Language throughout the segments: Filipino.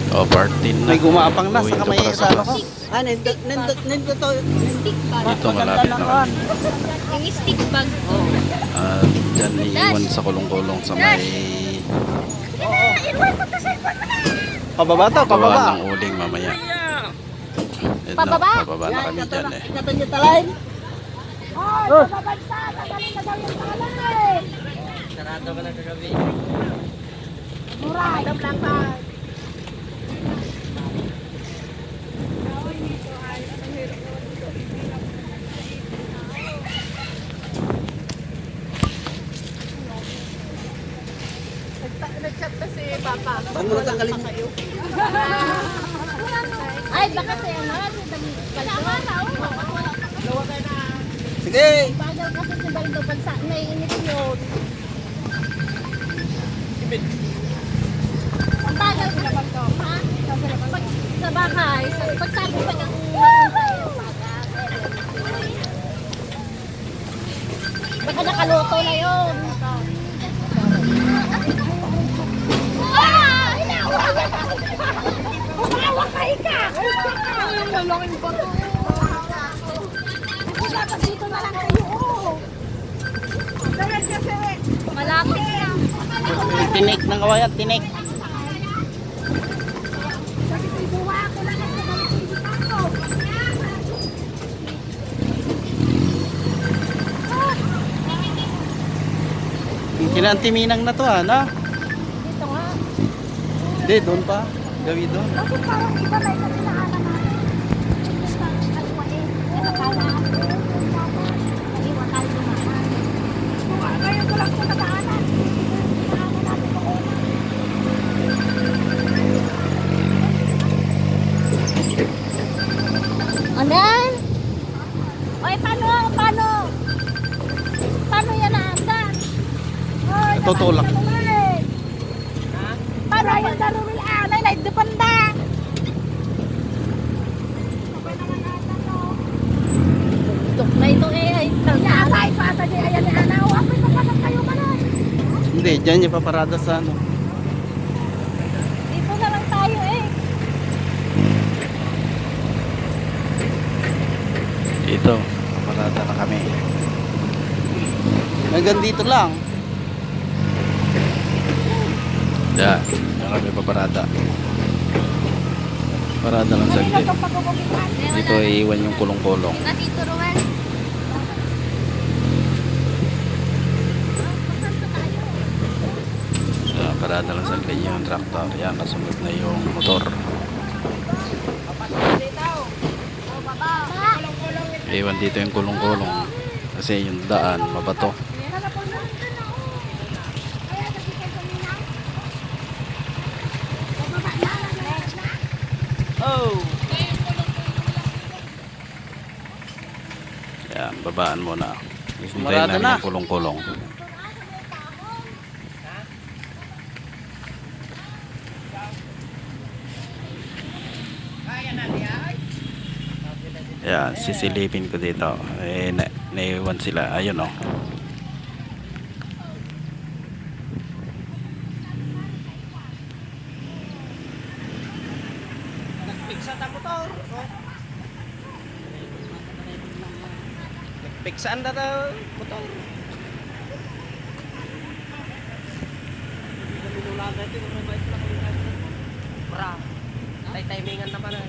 O, party na. May gumapang na Uwi sa to kamay para sa ano ko. bus. Ah, nindot to. Stick bag. Dito malapit na kami. Yung stick bag. At dyan iiwan sa kulong-kulong sa may Pababa to, gawa pababa. ng uling mamaya. Yun na, Pababa? pababa na kami dyan eh. Ikatan niyo talay. Sarado ka lang kagabi. Adam lang pa. Nag-chat na si Papa. Huwag mo lang tanggalin. Ay, baka siya na. Sige. Bagal kasi si Baldo pag sa naiinit yun. Ang bagal ko na Baldo. Ha? Pag sa bahay, pag sabi pa ng baka nakaluto na yun. Ah! Inawag! Umawak ka ika! Lalangin ba ito? Dapat dito na lang kayo. Malapit na. Tinik ng kawayan, tinik. Kinantiminang na to no? Dito nga. Hindi, doon pa. Gawi doon. Kasi parang iba na yung pinaanan natin. Ito sa kaliwa eh. Ito kanan. Kaliwa tayo dumaan. Ngayon ko lang ito nadaanan. Pinaanan natin ko una. Andan? Oy, paano? Paano yan naandan? Tutulak. Paano yan darumil anay na depanda? Tuk na ito eh. Yalay pa sa di ayan ni Ana. O apoy pa pa kayo manay. Hindi, dyan yung paparada sa ano. Dito na lang tayo eh. Dito, paparada na kami. Hanggang dito lang. Yan, yan kami paparada. Parada lang Kanina saglit. itong pagkukulitan. Dito iiwan yung kulong-kulong. Dito Ruel. Yan, parada lang saglit yung tractor. Yan, kasunod na yung motor. Iwan dito yung kulong-kulong. Kasi yung daan, mabato. Oh! Yan, babaan muna. Hintayin Marada namin na. yung kulong-kulong. Yan, sisilipin ko dito. Eh, naiwan sila. Ayun oh. Nagpiksa ta motor. Nagpiksaan na ta motor. Timingan naman eh.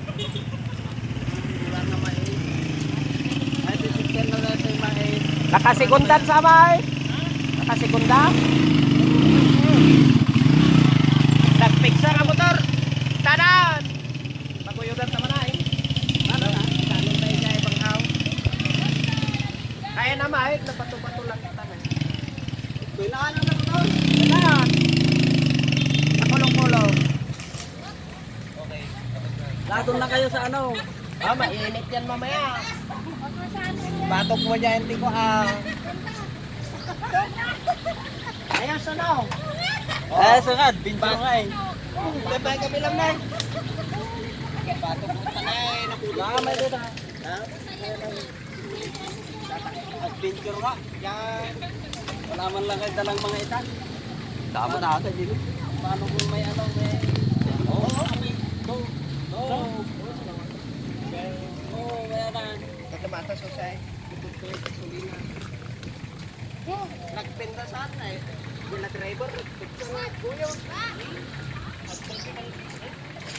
Wala naman eh. Ay, disisyan na natin eh. Nakasigundan sabay. Nakasigundan. Nagpiksa ka motor. Tanan. Paguyudan naman ay. Ano na? Kanon tayo kaya ibang haw. Kaya naman ay. Napato-pato lang kita na. Kailangan na motor. Kailangan. Nakulong-kulong. Okay. Latong na kayo sa ano. Ah, mainit yan mamaya. Batok mo dyan, hindi ko Ayan, sunaw. Eh, sunod. Binto nga eh. Gabay kami lang na. Batok mo pa na eh. Baka may dito. Ha? Adventure ka. Yan. Wala man lang kayo dalang mga itan. Dama na ata dito. Paano kung may ano, may... Oo.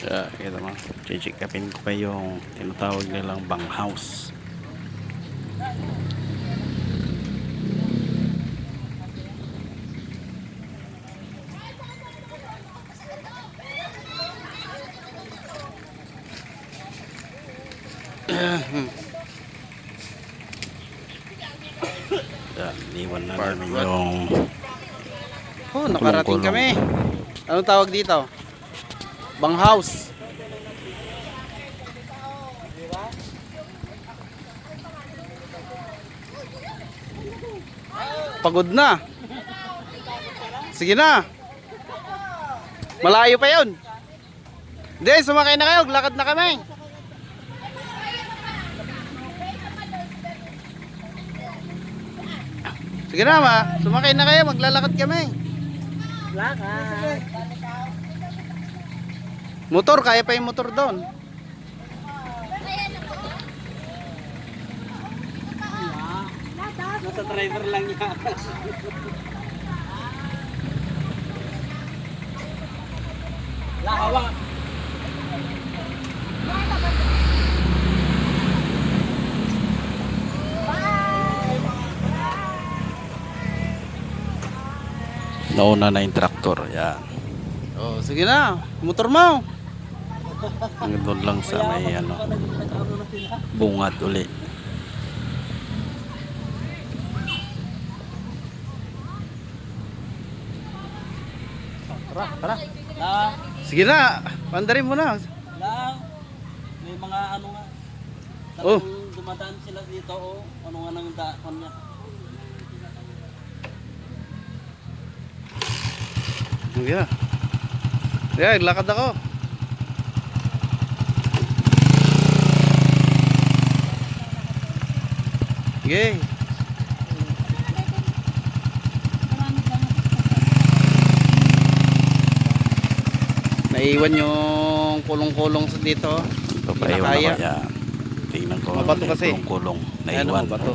Kaya, kita mo, chichikapin ko pa yung tinatawag nilang bang house. Kaya, iwan na namin yung Oh, nakarating Kulong-kulong. kami. Anong tawag dito? Bang house. Pagod na. Sige na. Malayo pa yun. Hindi, sumakay na kayo. Lakad na kami. Sige na ma. Sumakay na kayo. Maglalakad kami. Lakad. Motor, kaya pa yung motor doon. Nasa driver lang yan. Lakawa. nauna na yung traktor. Yan. Oh, sige na. Motor mo. Hanggang doon lang sa may ano, bungad uli. Tara. Lang. Sige na. Pandarin mo na. Lang. May mga ano nga. Oh. Talagang dumadaan sila dito o ano nga nang daan niya. Sige na. Sige, lakad ako. Sige. Naiwan yung kulong-kulong sa dito. Ito pa Hindi na yung kaya. ako. Yan. Tingnan ko. Mabato ano, kasi. kulong-kulong. Ayan, Naiwan. mabato.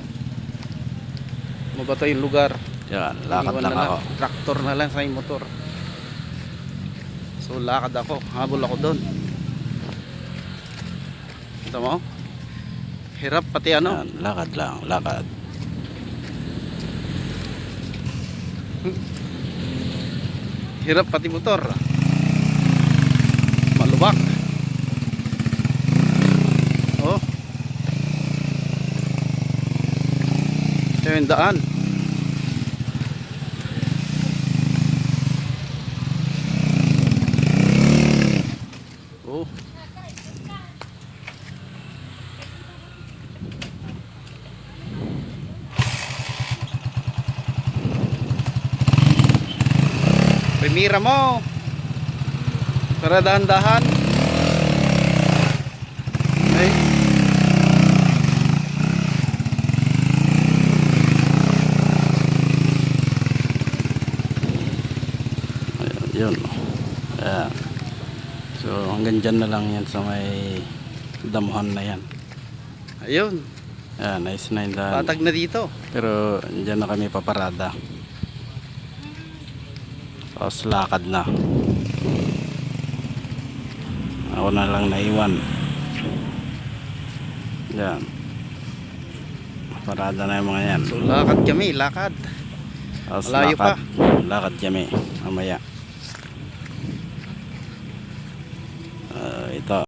Mabato yung lugar. Yan. Lakad Iwan lang na ako. Traktor na lang sa yung motor. So lakad ako. Habol ako doon. Ito mo? Hirap pati ano. Yan. Lakad lang. Lakad. Hirap pati motor. Malubak. Oh. Ito yung daan. Oh. Primira mo. Para dahan-dahan. Okay. Ayun, yun. Ayan. So hanggang dyan na lang yan sa may damuhan na yan. Ayun. Ayan, nice na yung daan. Patag na dito. Pero dyan na kami paparada. Tapos lakad na. Ako na lang naiwan. Yan. Parada na yung mga yan. So lakad kami, lakad. Tapos malayo lakad. Lakad kami. Mamaya. Ito.